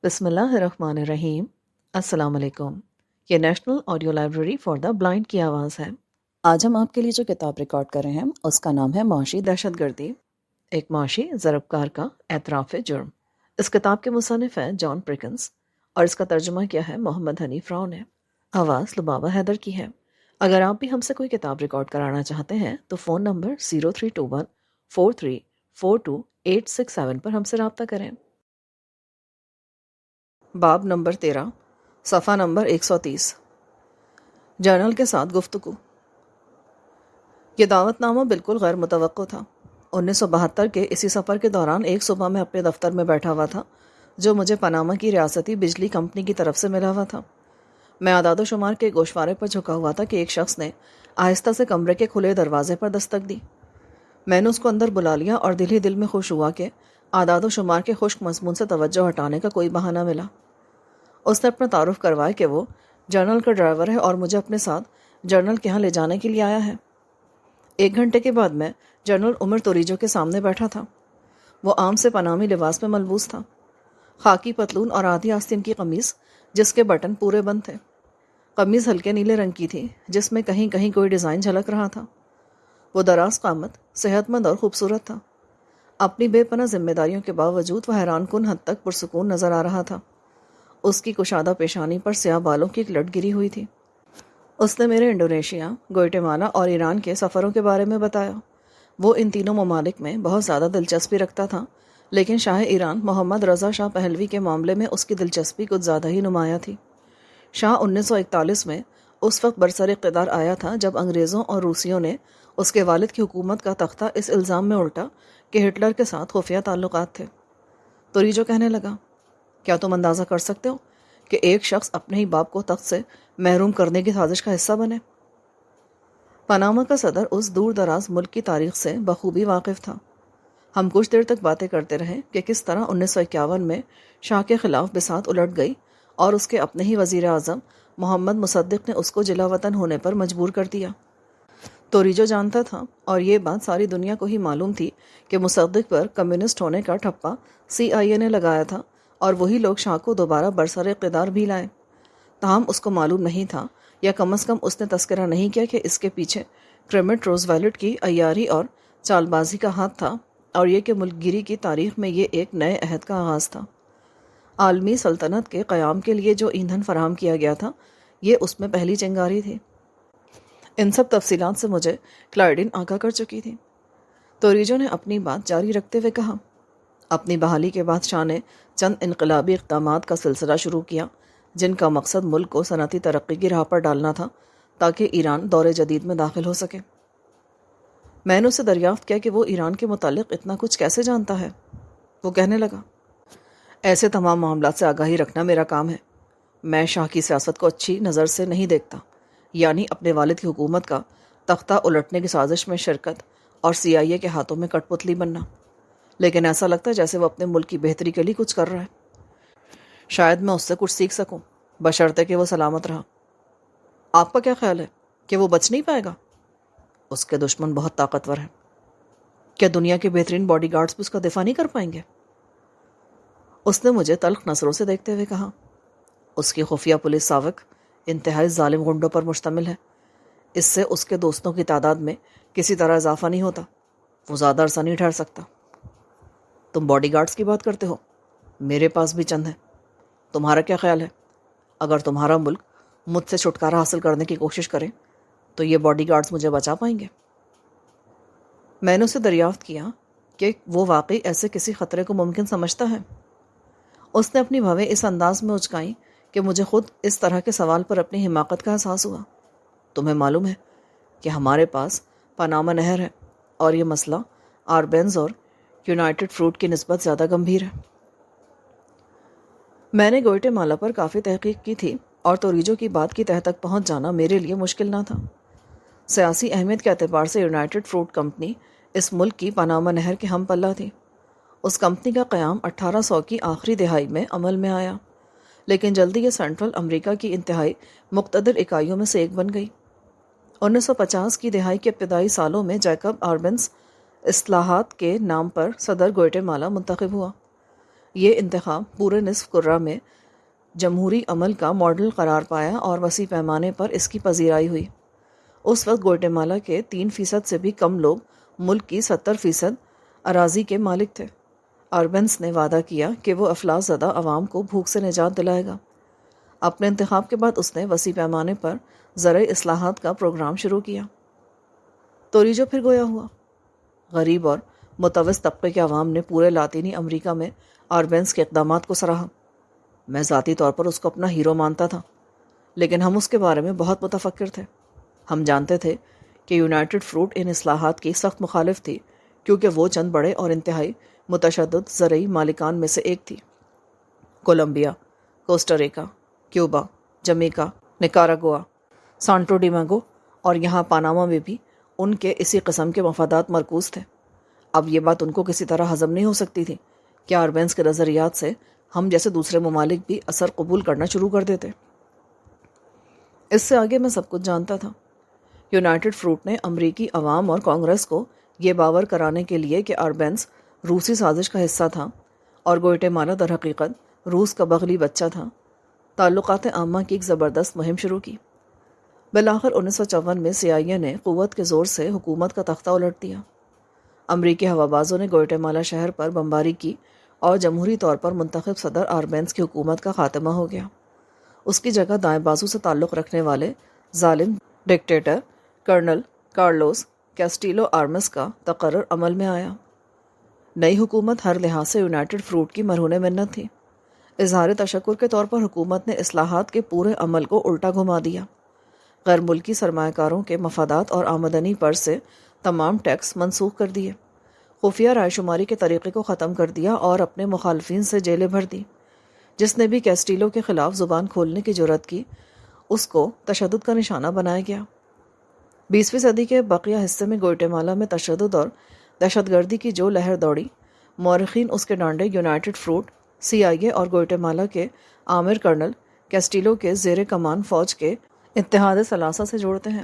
بسم اللہ الرحمن الرحیم۔ السلام علیکم۔ یہ national audio library for the blind کی آواز ہے۔ آج ہم آپ کے لیے جو کتاب ریکارڈ کر رہے ہیں اس کا نام ہے معاشی دہشت گردی، ایک معاشی ضربکار کا اعتراف جرم۔ اس کتاب کے مصنف ہیں جان پرکنس اور اس کا ترجمہ کیا ہے محمد حنیف راؤ نے۔ آواز لبابہ حیدر کی ہے۔ اگر آپ بھی ہم سے کوئی کتاب ریکارڈ کرانا چاہتے ہیں تو فون نمبر 0321434287 پر ہم سے رابطہ کریں۔ باب نمبر 13، صفحہ نمبر 130۔ جرنل کے ساتھ گفتگو۔ یہ دعوت نامہ بالکل غیر متوقع تھا۔ 1972 کے اسی سفر کے دوران ایک صبح میں اپنے دفتر میں بیٹھا ہوا تھا جو مجھے پاناما کی ریاستی بجلی کمپنی کی طرف سے ملا ہوا تھا۔ میں اعداد و شمار کے گوشوارے پر جھکا ہوا تھا کہ ایک شخص نے آہستہ سے کمرے کے کھلے دروازے پر دستک دی۔ میں نے اس کو اندر بلا لیا اور دل ہی دل میں خوش ہوا کہ اعداد و شمار کے خشک مضمون سے توجہ ہٹانے کا کوئی بہانہ ملا۔ اس نے اپنا تعارف کروایا کہ وہ جرنل کا ڈرائیور ہے اور مجھے اپنے ساتھ جرنل کے ہاں لے جانے کے لیے آیا ہے۔ 1 گھنٹے کے بعد میں جنرل عمر توریجو کے سامنے بیٹھا تھا۔ وہ عام سے پانامی لباس میں ملبوس تھا، خاکی پتلون اور آدھی آستین کی قمیص جس کے بٹن پورے بند تھے۔ قمیص ہلکے نیلے رنگ کی تھی جس میں کہیں کہیں کوئی ڈیزائن جھلک رہا تھا۔ وہ دراز قامت، صحت مند اور خوبصورت تھا۔ اپنی بے پناہ ذمہ داریوں کے باوجود وہ حیران کن حد تک پرسکون نظر آ رہا تھا۔ اس کی کشادہ پیشانی پر سیاہ بالوں کی ایک لٹ گری ہوئی تھی۔ اس نے میرے انڈونیشیا، گوئٹے مالا اور ایران کے سفروں کے بارے میں بتایا۔ وہ ان تینوں ممالک میں بہت زیادہ دلچسپی رکھتا تھا، لیکن شاہ ایران محمد رضا شاہ پہلوی کے معاملے میں اس کی دلچسپی کچھ زیادہ ہی نمایاں تھی۔ شاہ 1941 میں اس وقت برسر اقتدار آیا تھا جب انگریزوں اور روسیوں نے اس کے والد کی حکومت کا تختہ اس الزام میں الٹا کہ ہٹلر کے ساتھ خفیہ تعلقات تھے۔ توریجو کہنے لگا، کیا تم اندازہ کر سکتے ہو کہ ایک شخص اپنے ہی باپ کو تخت سے محروم کرنے کی سازش کا حصہ بنے؟ پاناما کا صدر اس دور دراز ملک کی تاریخ سے بخوبی واقف تھا۔ ہم کچھ دیر تک باتیں کرتے رہے کہ کس طرح 1951 میں شاہ کے خلاف بساط الٹ گئی اور اس کے اپنے ہی وزیر اعظم محمد مصدق نے اس کو جلا وطن ہونے پر مجبور کر دیا۔ توریجو جانتا تھا اور یہ بات ساری دنیا کو ہی معلوم تھی کہ مصدق پر کمیونسٹ ہونے کا ٹھپا CIA نے لگایا تھا اور وہی لوگ شاہ کو دوبارہ برسر اقتدار بھی لائے۔ تاہم اس کو معلوم نہیں تھا، یا کم از کم اس نے تذکرہ نہیں کیا کہ اس کے پیچھے کریمٹ روزویلٹ کی عیاری اور چال بازی کا ہاتھ تھا، اور یہ کہ ملک گیری کی تاریخ میں یہ ایک نئے عہد کا آغاز تھا۔ عالمی سلطنت کے قیام کے لیے جو ایندھن فراہم کیا گیا تھا، یہ اس میں پہلی چنگاری تھی۔ ان سب تفصیلات سے مجھے کلائڈن آگاہ کر چکی تھی۔ توریجو نے اپنی بات جاری رکھتے ہوئے کہا، اپنی بحالی کے بعد شاہ نے چند انقلابی اقدامات کا سلسلہ شروع کیا جن کا مقصد ملک کو صنعتی ترقی کی راہ پر ڈالنا تھا تاکہ ایران دور جدید میں داخل ہو سکے۔ میں نے اسے دریافت کیا کہ وہ ایران کے متعلق اتنا کچھ کیسے جانتا ہے۔ وہ کہنے لگا، ایسے تمام معاملات سے آگاہی رکھنا میرا کام ہے۔ میں شاہ کی سیاست کو اچھی نظر سے نہیں دیکھتا، یعنی اپنے والد کی حکومت کا تختہ الٹنے کی سازش میں شرکت اور CIA کے ہاتھوں میں کٹ پتلی بننا، لیکن ایسا لگتا ہے جیسے وہ اپنے ملک کی بہتری کے لیے کچھ کر رہا ہے۔ شاید میں اس سے کچھ سیکھ سکوں، بشرطے کہ وہ سلامت رہا۔ آپ کا کیا خیال ہے کہ وہ بچ نہیں پائے گا؟ اس کے دشمن بہت طاقتور ہیں۔ کیا دنیا کے بہترین باڈی گارڈز بھی اس کا دفاع نہیں کر پائیں گے؟ اس نے مجھے تلخ نظروں سے دیکھتے ہوئے کہا، اس کی خفیہ پولیس ساوک انتہائی ظالم غنڈوں پر مشتمل ہے۔ اس سے اس کے دوستوں کی تعداد میں کسی طرح اضافہ نہیں ہوتا۔ وہ زیادہ عرصہ نہیں ٹھہر سکتا۔ تم باڈی گارڈز کی بات کرتے ہو، میرے پاس بھی چند ہیں۔ تمہارا کیا خیال ہے؟ اگر تمہارا ملک مجھ سے چھٹکارا حاصل کرنے کی کوشش کرے تو یہ باڈی گارڈز مجھے بچا پائیں گے؟ میں نے اسے دریافت کیا کہ وہ واقعی ایسے کسی خطرے کو ممکن سمجھتا ہے۔ اس نے اپنی بھویں اس انداز میں اچکائیں کہ مجھے خود اس طرح کے سوال پر اپنی حماقت کا احساس ہوا۔ تمہیں معلوم ہے کہ ہمارے پاس پاناما نہر ہے اور یہ مسئلہ آربینز اور یونائٹڈ فروٹ کی نسبت زیادہ گمبھیر ہے۔ میں نے گوئٹے مالا پر کافی تحقیق کی تھی اور توریجو کی بات کی تہہ تک پہنچ جانا میرے لیے مشکل نہ تھا۔ سیاسی اہمیت کے اعتبار سے یونائٹڈ فروٹ کمپنی اس ملک کی پاناما نہر کے ہم پلہ تھی۔ اس کمپنی کا قیام 1800 کی آخری دہائی میں عمل میں آیا، لیکن جلدی یہ سینٹرل امریکہ کی انتہائی مقتدر اکائیوں میں سے ایک بن گئی۔ 1950 کی دہائی کے ابتدائی سالوں میں جیکب آربنز اصلاحات کے نام پر صدر گوئٹے مالا منتخب ہوا۔ یہ انتخاب پورے نصف کرہ میں جمہوری عمل کا ماڈل قرار پایا اور وسیع پیمانے پر اس کی پذیرائی ہوئی۔ اس وقت گوئٹے کے 3% سے بھی کم لوگ ملک کی 70% اراضی کے مالک تھے۔ آربنس نے وعدہ کیا کہ وہ افلاس زدہ عوام کو بھوک سے نجات دلائے گا۔ اپنے انتخاب کے بعد اس نے وسیع پیمانے پر زرعی اصلاحات کا پروگرام شروع کیا۔ توریجو پھر گویا ہوا۔ غریب اور متوسط طبقے کے عوام نے پورے لاطینی امریکہ میں آربنس کے اقدامات کو سراہا۔ میں ذاتی طور پر اس کو اپنا ہیرو مانتا تھا، لیکن ہم اس کے بارے میں بہت متفکر تھے۔ ہم جانتے تھے کہ یونائٹڈ فروٹ ان اصلاحات کی سخت مخالف تھی، کیونکہ وہ چند بڑے اور انتہائی متشدد زرعی مالکان میں سے ایک تھی۔ Colombia, Costa Rica, Cuba, Jamaica, Nicaragua, Santo Domingo اور یہاں پاناما میں بھی ان کے اسی قسم کے مفادات مرکوز تھے۔ اب یہ بات ان کو کسی طرح ہضم نہیں ہو سکتی تھی کہ آربنس کے نظریات سے ہم جیسے دوسرے ممالک بھی اثر قبول کرنا شروع کر دیتے۔ اس سے آگے میں سب کچھ جانتا تھا۔ یونائٹڈ فروٹ نے امریکی عوام اور کانگریس کو یہ باور کرانے کے لیے کہ آربنس روسی سازش کا حصہ تھا اور گوئٹے مالا در حقیقت روس کا بغلی بچہ تھا، تعلقات عامہ کی ایک زبردست مہم شروع کی۔ بالآخر 1954 میں CIA نے قوت کے زور سے حکومت کا تختہ الٹ دیا۔ امریکی ہوابازوں نے گوئٹے مالا شہر پر بمباری کی اور جمہوری طور پر منتخب صدر آربنس کی حکومت کا خاتمہ ہو گیا۔ اس کی جگہ دائیں بازو سے تعلق رکھنے والے ظالم ڈکٹیٹر کرنل کارلوس کیسٹیلو آرمس کا تقرر عمل میں آیا۔ نئی حکومت ہر لحاظ سے یونائٹڈ فروٹ کی مرہون منت تھی۔ اظہار تشکر کے طور پر حکومت نے اصلاحات کے پورے عمل کو الٹا گھما دیا۔ غیر ملکی سرمایہ کاروں کے مفادات اور آمدنی پر سے تمام ٹیکس منسوخ کر دیے، خفیہ رائے شماری کے طریقے کو ختم کر دیا اور اپنے مخالفین سے جیلیں بھر دی۔ جس نے بھی کیسٹیلو کے خلاف زبان کھولنے کی جرات کی، اس کو تشدد کا نشانہ بنایا گیا۔ 20ویں صدی کے بقیہ حصے میں گوئٹے مالا میں تشدد اور دہشت گردی کی جو لہر دوڑی، مورخین اس کے ڈانڈے یونائٹڈ فروٹ، CIA اور گوئٹے مالا کے آمر کرنل کیسٹیلو کے زیر کمان فوج کے اتحاد ثلاثہ سے جوڑتے ہیں۔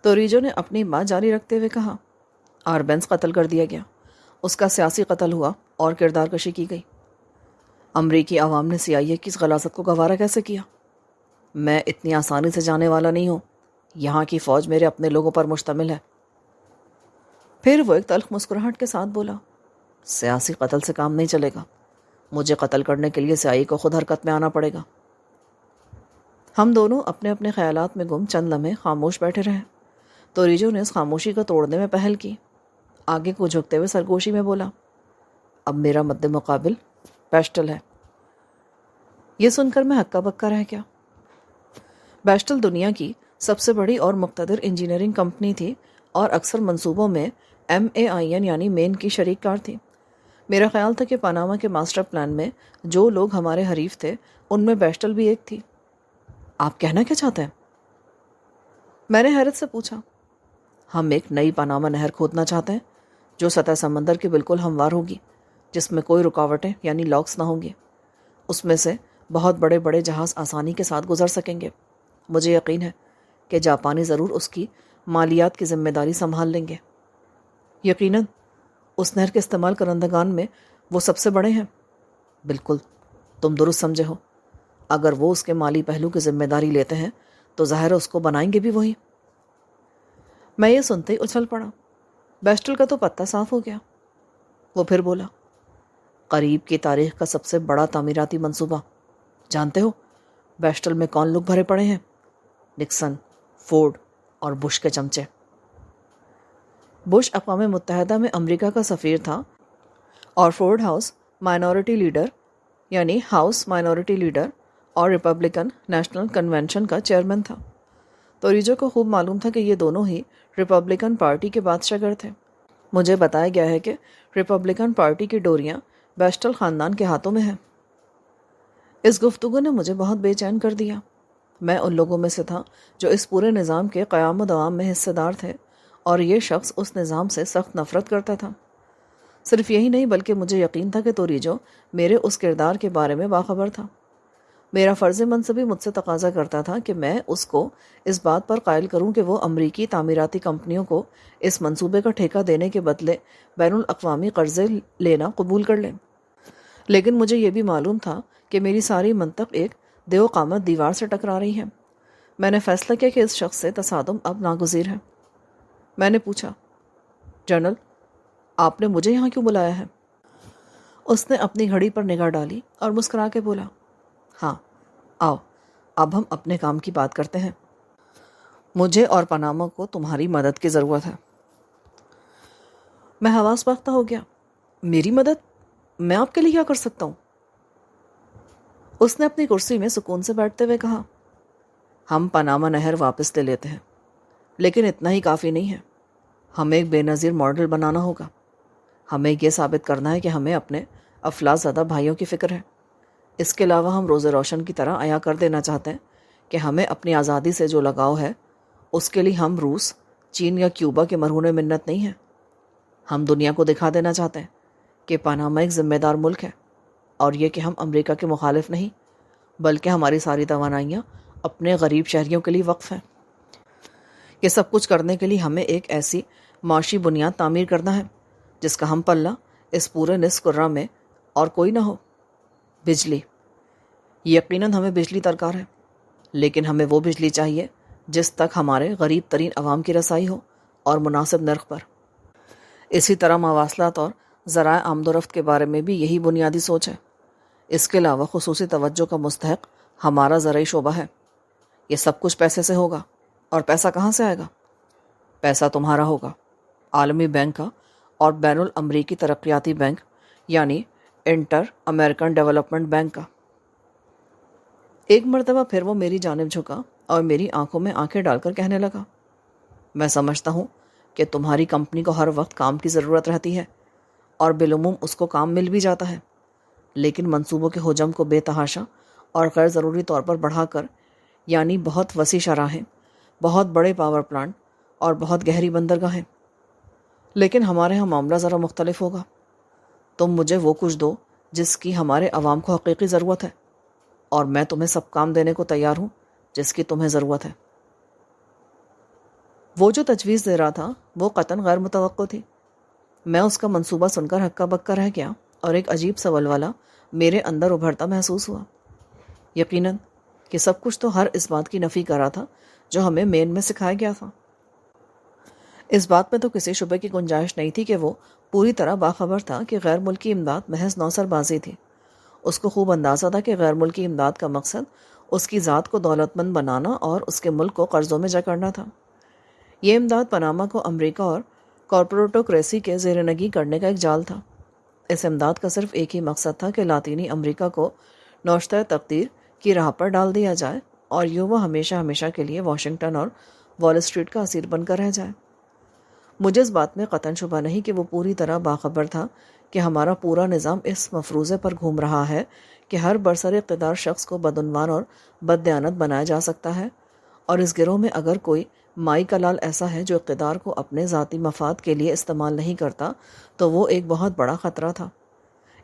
توریجو نے اپنی بات جاری رکھتے ہوئے کہا، آربنس قتل کر دیا گیا، اس کا سیاسی قتل ہوا اور کردار کشی کی گئی۔ امریکی عوام نے CIA کی اس غلاظت کو گوارا کیسے کیا؟ میں اتنی آسانی سے جانے والا نہیں ہوں، یہاں کی فوج میرے اپنے لوگوں پر مشتمل ہے۔ پھر وہ ایک تلخ مسکراہٹ کے ساتھ بولا، سیاسی قتل سے کام نہیں چلے گا، مجھے قتل کرنے کے لیے CIA کو خود حرکت میں آنا پڑے گا۔ ہم دونوں اپنے اپنے خیالات میں گم چند لمحے خاموش بیٹھے رہے۔ توریجو نے اس خاموشی کو توڑنے میں پہل کی، آگے کو جھکتے ہوئے سرگوشی میں بولا، اب میرا مد مقابل بیسٹل ہے۔ یہ سن کر میں ہکا بکا رہ گیا۔ بیسٹل دنیا کی سب سے بڑی اور مقتدر انجینئرنگ کمپنی تھی اور اکثر منصوبوں میں MAIN یعنی مین کی شریک کار تھی۔ میرا خیال تھا کہ پاناما کے ماسٹر پلان میں جو لوگ ہمارے حریف تھے ان میں بیسٹل بھی ایک تھی۔ آپ کہنا کیا چاہتے ہیں؟ میں نے حیرت سے پوچھا۔ ہم ایک نئی پاناما نہر کھودنا چاہتے ہیں جو سطح سمندر کے بالکل ہموار ہوگی، جس میں کوئی رکاوٹیں یعنی لاکس نہ ہوں گی۔ اس میں سے بہت بڑے بڑے جہاز آسانی کے ساتھ گزر سکیں گے۔ مجھے یقین ہے کہ جاپانی ضرور اس کی مالیات کی ذمہ داری سنبھال لیں گے۔ یقیناً اس نہر کے استعمال کنندگان میں وہ سب سے بڑے ہیں۔ بالکل، تم درست سمجھے ہو۔ اگر وہ اس کے مالی پہلو کی ذمہ داری لیتے ہیں تو ظاہر اس کو بنائیں گے بھی وہی۔ میں یہ سنتے ہی اچھل پڑا۔ بیسٹل کا تو پتہ صاف ہو گیا۔ وہ پھر بولا، قریب کی تاریخ کا سب سے بڑا تعمیراتی منصوبہ۔ جانتے ہو بیسٹل میں کون لوگ بھرے پڑے ہیں؟ نکسن، فورڈ اور بش کے چمچے۔ بش اقوام متحدہ میں امریکہ کا سفیر تھا اور فورڈ ہاؤس مائنورٹی لیڈر یعنی ہاؤس مائنورٹی لیڈر اور ریپبلکن نیشنل کنونشن کا چیئرمین تھا۔ توریجو کو خوب معلوم تھا کہ یہ دونوں ہی ریپبلکن پارٹی کے بادشاہ گر تھے۔ مجھے بتایا گیا ہے کہ ریپبلکن پارٹی کی ڈوریاں بیسٹل خاندان کے ہاتھوں میں ہیں۔ اس گفتگو نے مجھے بہت بے چین کر دیا۔ میں ان لوگوں میں سے تھا جو اس پورے نظام کے قیام و دوام میں حصے دار تھے، اور یہ شخص اس نظام سے سخت نفرت کرتا تھا۔ صرف یہی نہیں بلکہ مجھے یقین تھا کہ توریجو میرے اس کردار کے بارے میں باخبر تھا۔ میرا فرض منصبی مجھ سے تقاضا کرتا تھا کہ میں اس کو اس بات پر قائل کروں کہ وہ امریکی تعمیراتی کمپنیوں کو اس منصوبے کا ٹھیکہ دینے کے بدلے بین الاقوامی قرضے لینا قبول کر لیں۔ لیکن مجھے یہ بھی معلوم تھا کہ میری ساری منطق ایک دیو قامت دیوار سے ٹکرا رہی ہے۔ میں نے فیصلہ کیا کہ اس شخص سے تصادم اب ناگزیر ہے۔ میں نے پوچھا، جنرل، آپ نے مجھے یہاں کیوں بلایا ہے؟ اس نے اپنی گھڑی پر نگاہ ڈالی اور مسکرا کے بولا، ہاں، آؤ، اب ہم اپنے کام کی بات کرتے ہیں۔ مجھے اور پاناما کو تمہاری مدد کی ضرورت ہے۔ میں حواس باختہ ہو گیا۔ میری مدد؟ میں آپ کے لیے کیا کر سکتا ہوں؟ اس نے اپنی کرسی میں سکون سے بیٹھتے ہوئے کہا، ہم پاناما نہر واپس لے لیتے ہیں، لیکن اتنا ہی کافی نہیں ہے۔ ہمیں ایک بے نظیر ماڈل بنانا ہوگا۔ ہمیں یہ ثابت کرنا ہے کہ ہمیں اپنے افلاس زدہ بھائیوں کی فکر ہے۔ اس کے علاوہ ہم روز روشن کی طرح عیاں کر دینا چاہتے ہیں کہ ہمیں اپنی آزادی سے جو لگاؤ ہے اس کے لیے ہم روس، چین یا کیوبا کے مرہون منت نہیں ہیں۔ ہم دنیا کو دکھا دینا چاہتے ہیں کہ پاناما ایک ذمہ دار ملک ہے، اور یہ کہ ہم امریکہ کے مخالف نہیں، بلکہ ہماری ساری توانائیاں اپنے غریب شہریوں کے لیے وقف ہیں۔ یہ سب کچھ کرنے کے لیے ہمیں ایک ایسی معاشی بنیاد تعمیر کرنا ہے جس کا ہم پلہ اس پورے نصف کرہ میں اور کوئی نہ ہو۔ بجلی۔ یقیناً ہمیں بجلی درکار ہے، لیکن ہمیں وہ بجلی چاہیے جس تک ہمارے غریب ترین عوام کی رسائی ہو اور مناسب نرخ پر۔ اسی طرح مواصلات اور ذرائع آمد و رفت کے بارے میں بھی یہی بنیادی سوچ ہے۔ اس کے علاوہ خصوصی توجہ کا مستحق ہمارا زرعی شعبہ ہے۔ یہ سب کچھ پیسے سے ہوگا، اور پیسہ کہاں سے آئے گا؟ پیسہ تمہارا ہوگا، عالمی بینک کا اور بین الامریکی ترقیاتی بینک یعنی انٹر امریکن ڈیولپمنٹ بینک کا۔ ایک مرتبہ پھر وہ میری جانب جھکا اور میری آنکھوں میں آنکھیں ڈال کر کہنے لگا، میں سمجھتا ہوں کہ تمہاری کمپنی کو ہر وقت کام کی ضرورت رہتی ہے، اور بالعموم اس کو کام مل بھی جاتا ہے، لیکن منصوبوں کے حجم کو بے تحاشا اور غیر ضروری طور پر بڑھا کر، یعنی بہت وسیع شراہیں، بہت بڑے پاور پلانٹ اور بہت گہری بندرگاہیں۔ لیکن ہمارے ہاں معاملہ ذرا مختلف ہوگا۔ تم مجھے وہ کچھ دو جس کی ہمارے عوام کو حقیقی ضرورت ہے، اور میں تمہیں سب کام دینے کو تیار ہوں جس کی تمہیں ضرورت ہے۔ وہ جو تجویز دے رہا تھا وہ قطعاً غیر متوقع تھی۔ میں اس کا منصوبہ سن کر ہکا بکا رہ گیا، اور ایک عجیب سا ولولہ میرے اندر ابھرتا محسوس ہوا۔ یقیناً کہ سب کچھ تو ہر اس بات کی نفی کر رہا تھا جو ہمیں مین میں سکھایا گیا تھا۔ اس بات میں تو کسی شبے کی گنجائش نہیں تھی کہ وہ پوری طرح باخبر تھا کہ غیر ملکی امداد محض نوسر بازی تھی۔ اس کو خوب اندازہ تھا کہ غیر ملکی امداد کا مقصد اس کی ذات کو دولت مند بنانا اور اس کے ملک کو قرضوں میں جکڑنا تھا۔ یہ امداد پاناما کو امریکہ اور کارپوریٹوکریسی کے زیر نگی کرنے کا ایک جال تھا۔ اس امداد کا صرف ایک ہی مقصد تھا کہ لاطینی امریکہ کو نوشتہ تقدیر کی راہ پر ڈال دیا جائے، اور یوں وہ ہمیشہ ہمیشہ کے لیے واشنگٹن اور وال اسٹریٹ کا اسیر بن کر رہ جائے۔ مجھے اس بات میں قطعاً شبہ نہیں کہ وہ پوری طرح باخبر تھا کہ ہمارا پورا نظام اس مفروضے پر گھوم رہا ہے کہ ہر برسر اقتدار شخص کو بدعنوان اور بددیانت بنایا جا سکتا ہے، اور اس گروہ میں اگر کوئی مائی کا لال ایسا ہے جو اقتدار کو اپنے ذاتی مفاد کے لیے استعمال نہیں کرتا تو وہ ایک بہت بڑا خطرہ تھا۔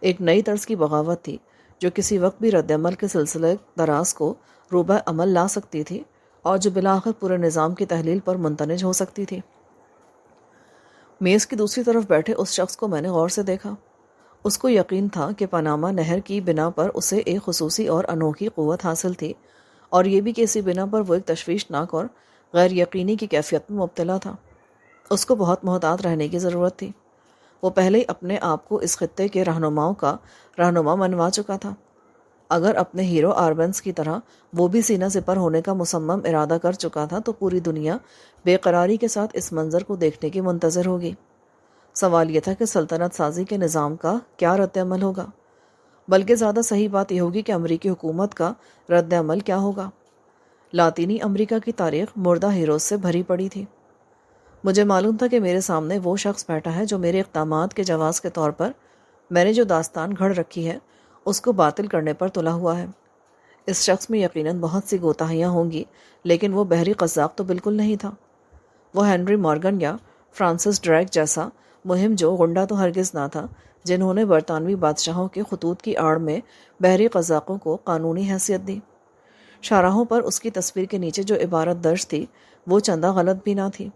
ایک نئی طرز کی بغاوت تھی جو کسی وقت بھی رد عمل کے سلسلے دراز کو روبہ عمل لا سکتی تھی، اور جو بالآخر پورے نظام کی تحلیل پر منتج ہو سکتی تھی۔ میز کی دوسری طرف بیٹھے اس شخص کو میں نے غور سے دیکھا۔ اس کو یقین تھا کہ پاناما نہر کی بنا پر اسے ایک خصوصی اور انوکھی قوت حاصل تھی، اور یہ بھی کہ اسی بنا پر وہ ایک تشویشناک اور غیر یقینی کی کیفیت میں مبتلا تھا۔ اس کو بہت محتاط رہنے کی ضرورت تھی۔ وہ پہلے ہی اپنے آپ کو اس خطے کے رہنماؤں کا رہنما منوا چکا تھا۔ اگر اپنے ہیرو آربنس کی طرح وہ بھی سینہ سپر ہونے کا مصمم ارادہ کر چکا تھا تو پوری دنیا بے قراری کے ساتھ اس منظر کو دیکھنے کی منتظر ہوگی۔ سوال یہ تھا کہ سلطنت سازی کے نظام کا کیا رد عمل ہوگا، بلکہ زیادہ صحیح بات یہ ہوگی کہ امریکی حکومت کا رد عمل کیا ہوگا۔ لاطینی امریکہ کی تاریخ مردہ ہیروز سے بھری پڑی تھی۔ مجھے معلوم تھا کہ میرے سامنے وہ شخص بیٹھا ہے جو میرے اقدامات کے جواز کے طور پر میں نے جو داستان گھڑ رکھی ہے اس کو باطل کرنے پر تلا ہوا ہے۔ اس شخص میں یقیناً بہت سی کوتاہیاں ہوں گی، لیکن وہ بحری قزاق تو بالکل نہیں تھا۔ وہ ہنری مارگن یا فرانسس ڈریک جیسا مہم جو غنڈہ تو ہرگز نہ تھا، جنہوں نے برطانوی بادشاہوں کے خطوط کی آڑ میں بحری قزاقوں کو قانونی حیثیت دی۔ شاہراہوں پر اس کی تصویر کے نیچے جو عبارت درج تھی وہ چندہ غلط بھی نہ تھی۔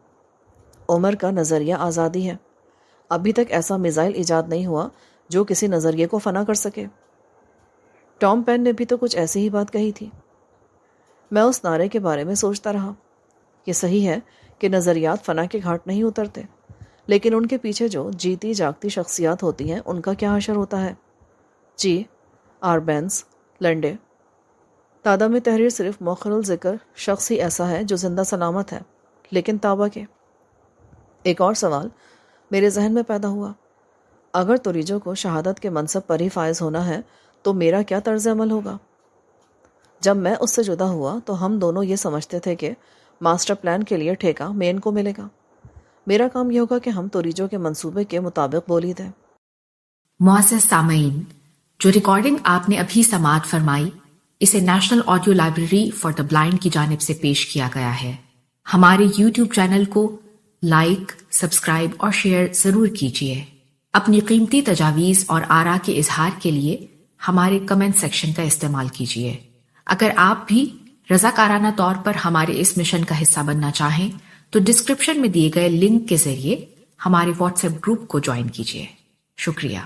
عمر کا نظریہ آزادی ہے۔ ابھی تک ایسا میزائل ایجاد نہیں ہوا جو کسی نظریے کو فنا کر سکے۔ ٹام پین نے بھی تو کچھ ایسی ہی بات کہی تھی۔ میں اس نعرے کے بارے میں سوچتا رہا۔ یہ صحیح ہے کہ نظریات فنا کے گھاٹ نہیں اترتے، لیکن ان کے پیچھے جو جیتی جاگتی شخصیات ہوتی ہیں ان کا کیا حشر ہوتا ہے؟ جی آربینز، لنڈے۔ تادم تحریر صرف مؤخر الذکر شخص ہی ایسا ہے جو زندہ سلامت ہے، لیکن تابہ کے۔ ایک اور سوال میرے ذہن میں پیدا ہوا۔ اگر توریجو کو شہادت کے منصب پر ہی فائز ہونا ہے تو میرا کیا طرز عمل ہوگا؟ جب میں اس سے جدا ہوا تو ہم دونوں یہ سمجھتے تھے کہ ماسٹر پلان کے لیے ٹھیکہ مین کو ملے گا۔ میرا کام یہ ہوگا کہ ہم توریجو کے منصوبے کے مطابق بولی دیں۔ معزز سامعین، جو ریکارڈنگ آپ نے ابھی سماعت فرمائی، اسے national audio library for the blind کی جانب سے پیش کیا گیا ہے۔ ہمارے یوٹیوب چینل کو لائک، سبسکرائب اور شیئر ضرور کیجیے۔ اپنی قیمتی تجاویز اور آراء کے اظہار کے لیے ہمارے کمنٹ سیکشن کا استعمال کیجیے۔ اگر آپ بھی رضاکارانہ طور پر ہمارے اس مشن کا حصہ بننا چاہیں تو ڈسکرپشن میں دیے گئے لنک کے ذریعے ہمارے واٹس ایپ گروپ کو جوائن کیجیے۔ شکریہ۔